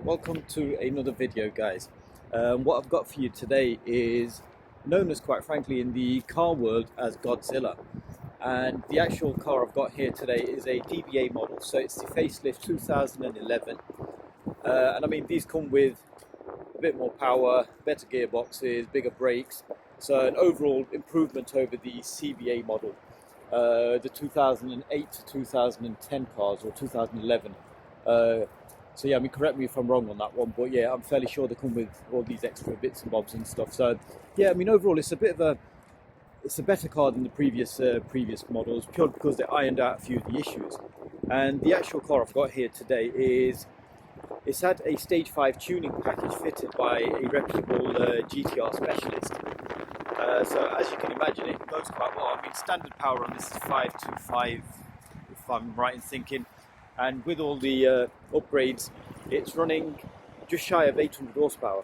Right, welcome to another video, guys. What I've got for you today is known as, quite frankly, in the car world as Godzilla. And the actual car I've got here today is a DBA model, so it's the facelift 2011. And I mean, these come with a bit more power, better gearboxes, bigger brakes, so an overall improvement over the CBA model, the 2008 to 2010 cars, or 2011. So yeah, I mean, correct me if I'm wrong on that one, but yeah, I'm fairly sure they come with all these extra bits and bobs and stuff. So yeah, I mean, overall, it's a better car than the previous models, purely because they ironed out a few of the issues. And the actual car I've got here today it's had a stage 5 tuning package fitted by a reputable GTR specialist. So as you can imagine, it goes quite well. I mean, standard power on this is 525, if I'm right in thinking. And with all the upgrades, it's running just shy of 800 horsepower,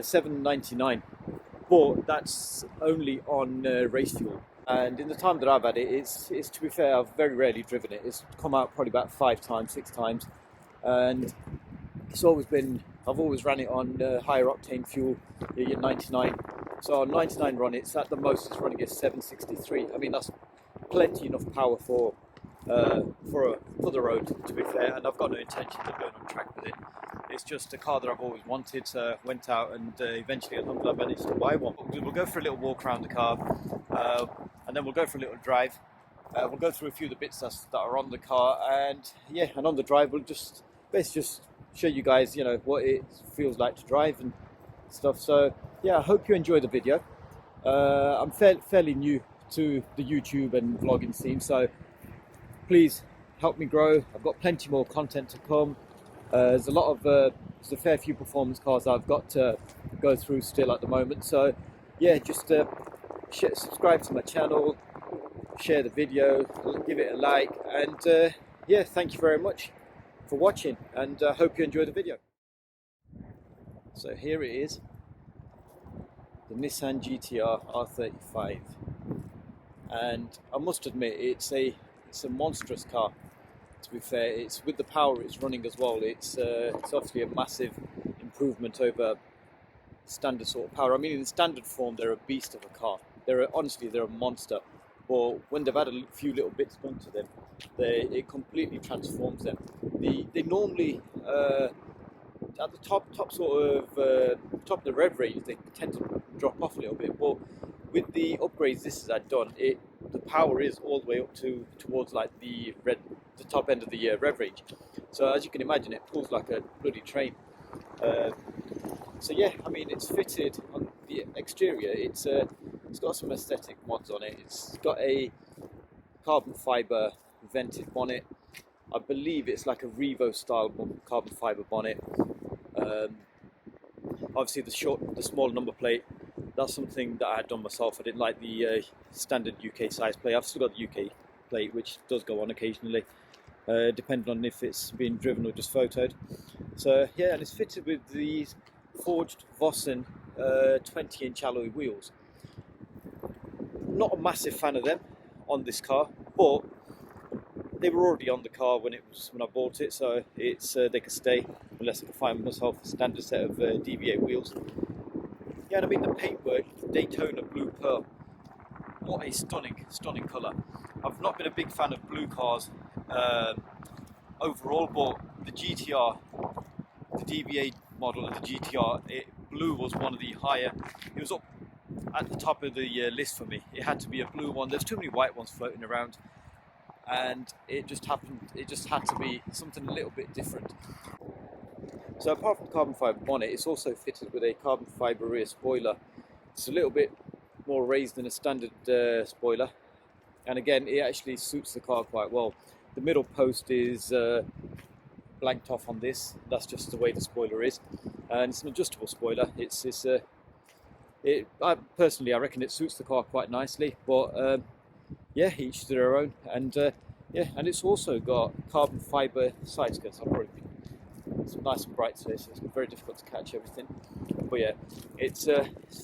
799. But that's only on race fuel. And in the time that I've had it, it's to be fair, I've very rarely driven it. It's come out probably about 5 times, 6 times, and I've always ran it on higher octane fuel, your 99. So on 99 run, it's at the most it's running at 763. I mean, that's plenty enough power for the road, to be fair, and I've got no intention of going on track with it. It's just a car that I've always wanted, so went out and eventually I managed to buy one. We'll go for a little walk around the car, and then we'll go for a little drive. We'll go through a few of the bits that are on the car, and yeah, and on the drive we'll just show you guys, you know, what it feels like to drive and stuff. So yeah, I hope you enjoy the video. I'm fairly new to the YouTube and vlogging scene, so please help me grow. I've got plenty more content to come. There's a fair few performance cars I've got to go through still at the moment. So yeah, just subscribe to my channel, share the video, give it a like, and yeah, thank you very much for watching, and hope you enjoy the video. So here it is, the Nissan GTR R35, and I must admit it's a monstrous car. To be fair, it's with the power it's running as well. It's obviously a massive improvement over standard sort of power. I mean, in standard form, they're a beast of a car. They're a monster. But when they've had a few little bits done to them, it completely transforms them. They normally at the top of the rev range, they tend to drop off a little bit. But with the upgrades this has had done, the power is all the way up towards like the top end of the rev range. So as you can imagine, it pulls like a bloody train. So yeah, I mean, it's fitted on the exterior. It's got some aesthetic mods on it. It's got a carbon fiber vented bonnet. I believe it's like a Revo style carbon fiber bonnet. Obviously the small number plate, that's something that I had done myself. I didn't like the standard UK size plate. I've still got the UK plate, which does go on occasionally, depending on if it's being driven or just photoed. So yeah, and it's fitted with these forged Vossen 20-inch alloy wheels. Not a massive fan of them on this car, but they were already on the car when I bought it, so it's they could stay unless I can find myself a standard set of DBA wheels. Yeah, and I mean, the paintwork, Daytona Blue Pearl, what a stunning colour. I've not been a big fan of blue cars overall, but the GTR, the DBA model of the GTR, blue was one of the higher. It was up at the top of the list for me. It had to be a blue one. There's too many white ones floating around, and it just had to be something a little bit different. So apart from the carbon fibre bonnet, it's also fitted with a carbon fibre rear spoiler. It's a little bit more raised than a standard spoiler, and again, it actually suits the car quite well. The middle post is blanked off on this. That's just the way the spoiler is, and it's an adjustable spoiler. I personally reckon it suits the car quite nicely, but yeah, each to their own. And yeah, and it's also got carbon fibre side skirts. It's nice and bright today, so it's very difficult to catch everything. But yeah, it's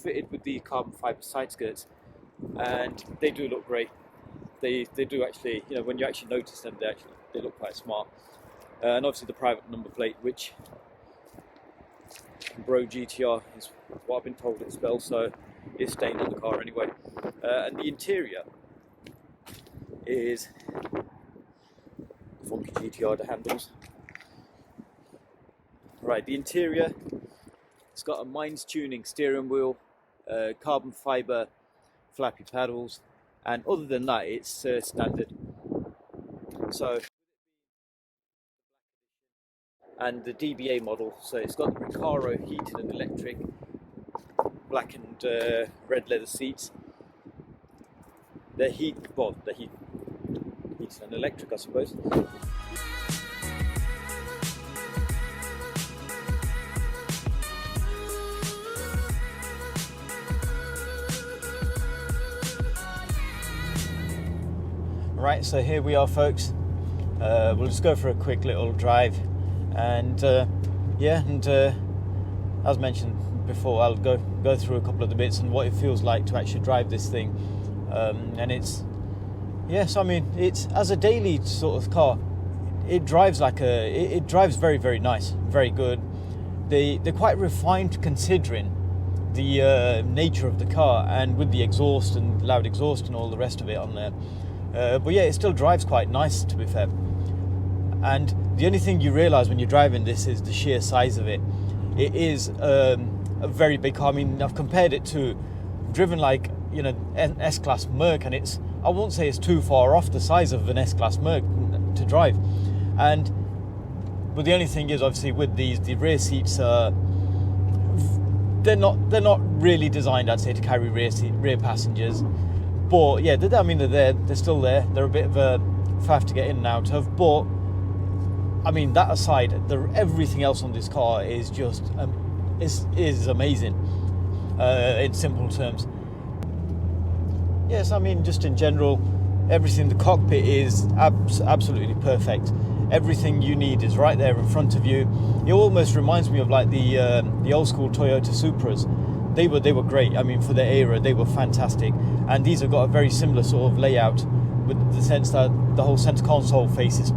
fitted with the carbon fibre side skirts, and they do look great. They do actually, you know, when you actually notice them, they look quite smart. And obviously the private number plate, which Bro GTR is what I've been told it's spelled, so it's staying on the car anyway. And the interior is funky GTR, the handles. Right, the interior, it's got a Minds tuning steering wheel, carbon fibre flappy paddles, and other than that it's standard. So, and the DBA model, so it's got the Recaro heated and electric, black and red leather seats. They're heated and electric, I suppose. Right, so here we are, folks. We'll just go for a quick little drive, and as mentioned before, I'll go through a couple of the bits and what it feels like to actually drive this thing. And it's as a daily sort of car, it drives it drives very, very nice, very good. They're quite refined considering the nature of the car, and with the exhaust and loud exhaust and all the rest of it on there. But yeah, it still drives quite nice, to be fair. And the only thing you realise when you're driving this is the sheer size of it. It is a very big car. I mean, I've compared it to driven like, an S-Class Merc, and I won't say it's too far off the size of an S-Class Merc to drive. But the only thing is, obviously, with these, the rear seats are they're not really designed, I'd say, to carry rear passengers. But yeah, they're there. They're still there. They're a bit of a faff to get in and out of. But I mean, that aside, everything else on this car is just is amazing. In simple terms. Yes, I mean, just in general, everything. The cockpit is absolutely perfect. Everything you need is right there in front of you. It almost reminds me of like the old school Toyota Supras. They were great. I mean, for their era, they were fantastic. And these have got a very similar sort of layout, with the sense that the whole center console faces,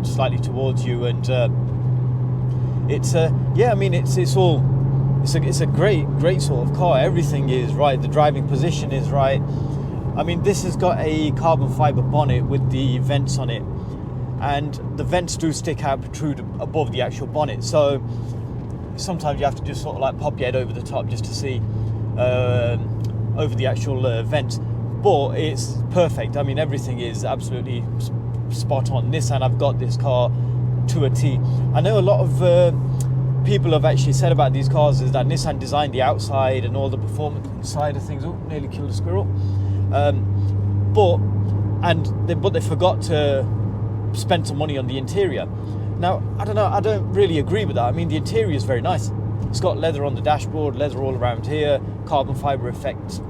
slightly towards you, and it's a great sort of car. Everything is right. The driving position is right. I mean, this has got a carbon fiber bonnet with the vents on it, and the vents do stick out, protrude above the actual bonnet. So sometimes you have to just sort of like pop your head over the top just to see over the actual vents. But it's perfect. I mean, everything is absolutely spot on. Nissan have got this car to a T. I know a lot of people have actually said about these cars is that Nissan designed the outside and all the performance side of things. Oh, nearly killed a squirrel. But they forgot to spend some money on the interior. Now, I don't know, I don't really agree with that. I mean, the interior is very nice. It's got leather on the dashboard, leather all around here, carbon fibre effect,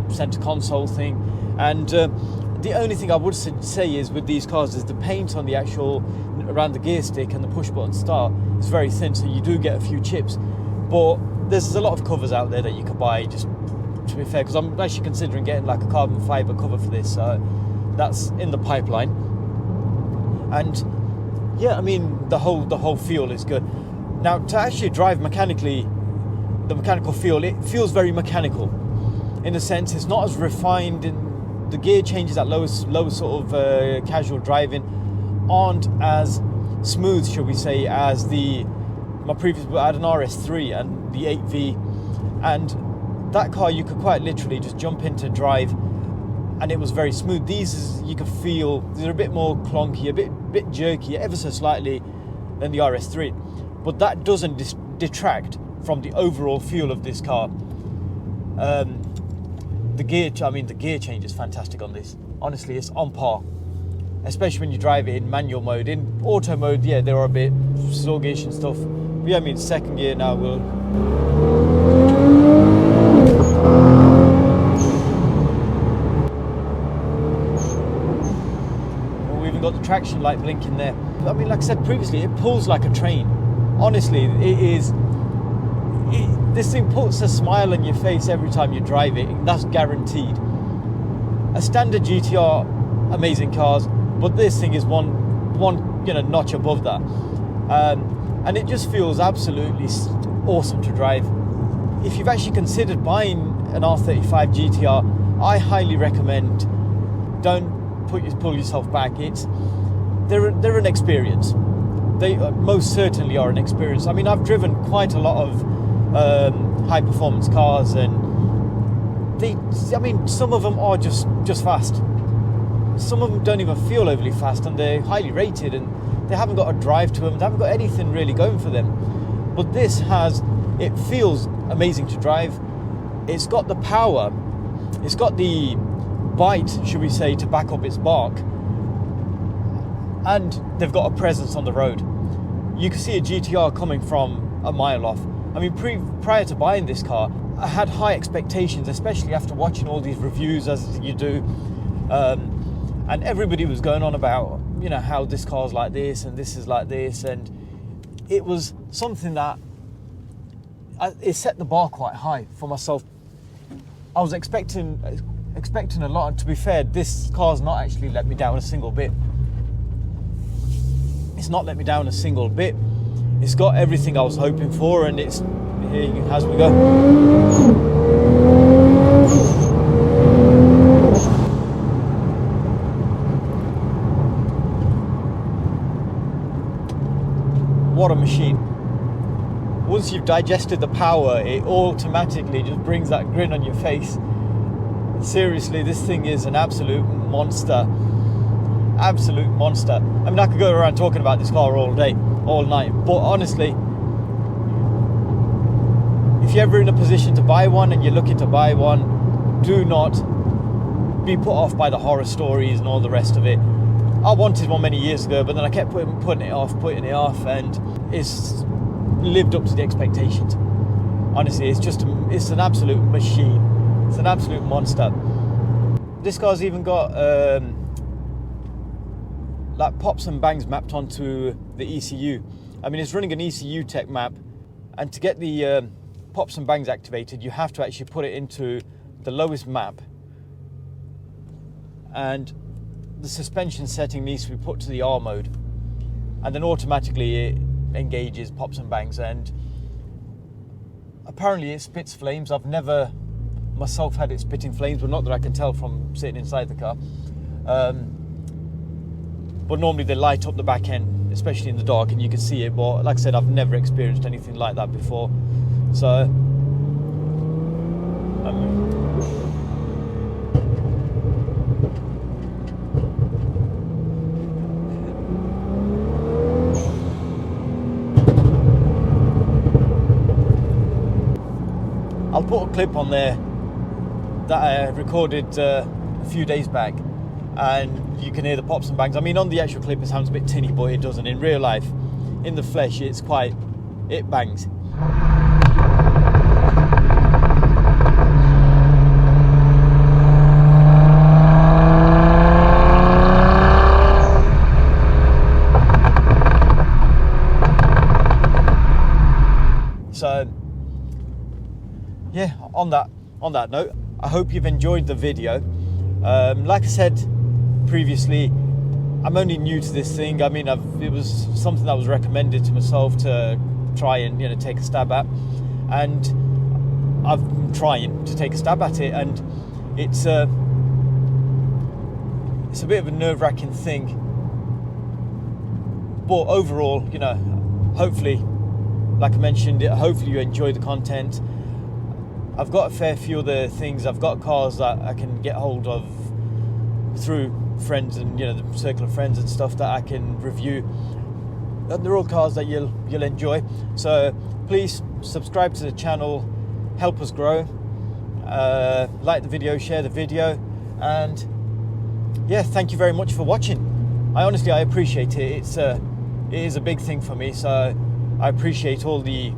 centre console thing. And the only thing I would say is with these cars is the paint on the actual, around the gear stick and the push button start is very thin, so you do get a few chips. But there's a lot of covers out there that you can buy, just to be fair, because I'm actually considering getting like a carbon fibre cover for this, so that's in the pipeline. And yeah, I mean, the whole feel is good. Now, to actually drive mechanically, the mechanical feel, it feels very mechanical. In a sense, it's not as refined, and the gear changes at low sort of casual driving aren't as smooth, shall we say, as my previous. I had an RS3 and the 8V, and that car you could quite literally just jump into drive, and it was very smooth. These, you can feel, they're a bit more clunky, a bit jerky, ever so slightly, than the RS3. But that doesn't detract from the overall feel of this car. The gear change is fantastic on this. Honestly, it's on par. Especially when you drive it in manual mode. In auto mode, yeah, they are a bit sluggish and stuff. But yeah, I mean, second gear now will. We even got the traction light blinking there. I mean, like I said previously, it pulls like a train. Honestly, it is. This thing puts a smile on your face every time you drive it. That's guaranteed. A standard GTR, amazing cars, but this thing is one notch above that, and it just feels absolutely awesome to drive. If you've actually considered buying an R35 GTR, I highly recommend, don't pull yourself back. They're an experience. They most certainly are an experience. I mean, I've driven quite a lot of high performance cars, and some of them are just fast. Some of them don't even feel overly fast, and they're highly rated, and they haven't got a drive to them. They haven't got anything really going for them. But this it feels amazing to drive. It's got the power. It's got the bite, should we say, to back up its bark. And they've got a presence on the road. You can see a GTR coming from a mile off. I mean, prior to buying this car, I had high expectations, especially after watching all these reviews, as you do. And everybody was going on about, how this car's like this and this is like this. And it was something that it set the bar quite high for myself. I was expecting a lot. And to be fair, this car's not actually let me down a single bit. It's not let me down a single bit. It's got everything I was hoping for, and it's here as we go. What a machine. Once you've digested the power, it automatically just brings that grin on your face. Seriously, this thing is an absolute monster. Absolute monster. I mean, I could go around talking about this car all day, all night, but honestly, if you're ever in a position to buy one and you're looking to buy one, do not be put off by the horror stories and all the rest of it. I wanted one many years ago, but then I kept putting it off, and it's lived up to the expectations. Honestly, it's an absolute machine. It's an absolute monster. This car's even got like pops and bangs mapped onto the ECU. I mean, it's running an ECU tech map, and to get the pops and bangs activated, you have to actually put it into the lowest map, and the suspension setting needs to be put to the R mode, and then automatically it engages pops and bangs. And apparently it spits flames. I've never myself had it spitting flames, but not that I can tell from sitting inside the car. But normally they light up the back end, especially in the dark, and you can see it. But like I said, I've never experienced anything like that before. So I'll put a clip on there that I recorded a few days back, and you can hear the pops and bangs. I mean, on the actual clip it sounds a bit tinny, but it doesn't. In real life, in the flesh, it bangs. So yeah, on that note, I hope you've enjoyed the video. Like I said previously, I'm only new to this thing. I mean, it was something that was recommended to myself to try and take a stab at, and I'm trying to take a stab at it, and it's a bit of a nerve-wracking thing, but overall, hopefully, like I mentioned, hopefully you enjoy the content. I've got a fair few of the things. I've got cars that I can get hold of through friends and the circle of friends and stuff that I can review, and they're all cars that you'll enjoy. So please subscribe to the channel, help us grow, like the video, share the video, and yeah, thank you very much for watching. I appreciate it. It is a big thing for me, so I appreciate all the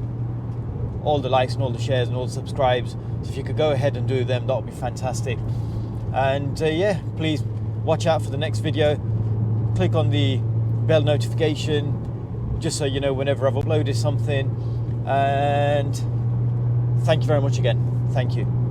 likes and all the shares and all the subscribes. So if you could go ahead and do them, that would be fantastic. And yeah, please watch out for the next video. Click on the bell notification just so you know whenever I've uploaded something. And thank you very much again. Thank you.